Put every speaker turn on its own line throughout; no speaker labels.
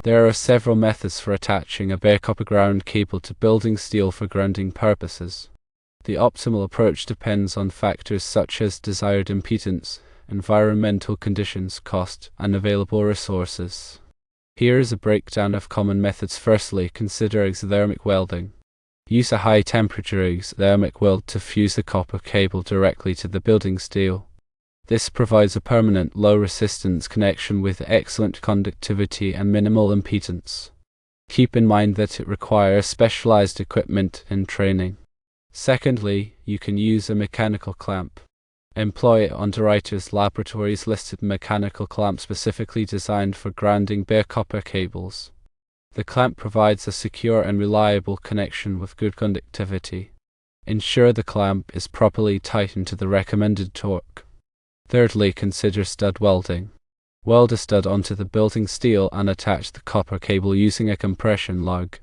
There are several methods for attaching a bare copper ground cable to building steel for grounding purposes. The optimal approach depends on factors such as desired impedance, environmental conditions, cost, and available resources. Here is a breakdown of common methods. Firstly, consider exothermic welding. Use a high-temperature exothermic weld to fuse the copper cable directly to the building steel. This provides a permanent, low-resistance connection with excellent conductivity and minimal impedance. Keep in mind that it requires specialized equipment and training. Secondly, you can use a mechanical clamp. Employ Underwriters Laboratories listed mechanical clamp specifically designed for grounding bare copper cables. The clamp provides a secure and reliable connection with good conductivity. Ensure the clamp is properly tightened to the recommended torque. Thirdly, consider stud welding. Weld a stud onto the building steel and attach the copper cable using a compression lug.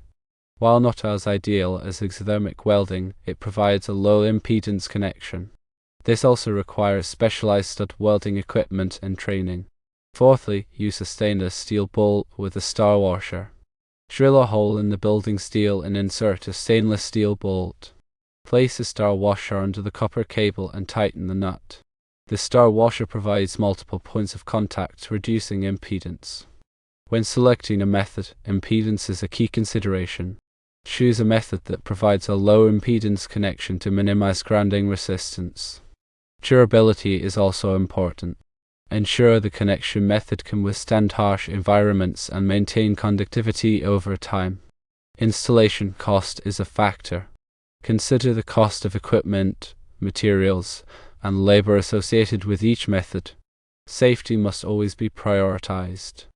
While not as ideal as exothermic welding, it provides a low impedance connection. This also requires specialized stud welding equipment and training. Fourthly, use a stainless steel bolt with a star washer. Drill a hole in the building steel and insert a stainless steel bolt. Place a star washer under the copper cable and tighten the nut. The star washer provides multiple points of contact, reducing impedance. When selecting a method, impedance is a key consideration. Choose a method that provides a low impedance connection to minimize grounding resistance. Durability is also important. Ensure the connection method can withstand harsh environments and maintain conductivity over time. Installation cost is a factor. Consider the cost of equipment, materials, and labor associated with each method. Safety must always be prioritized.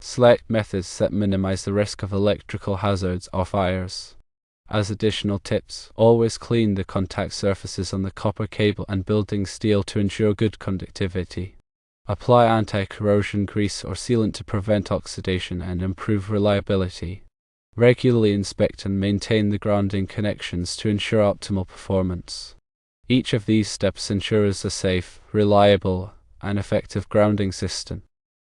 Select methods that minimize the risk of electrical hazards or fires. As additional tips, always clean the contact surfaces on the copper cable and building steel to ensure good conductivity. Apply anti-corrosion grease or sealant to prevent oxidation and improve reliability. Regularly inspect and maintain the grounding connections to ensure optimal performance. Each of these steps ensures a safe, reliable, and effective grounding system.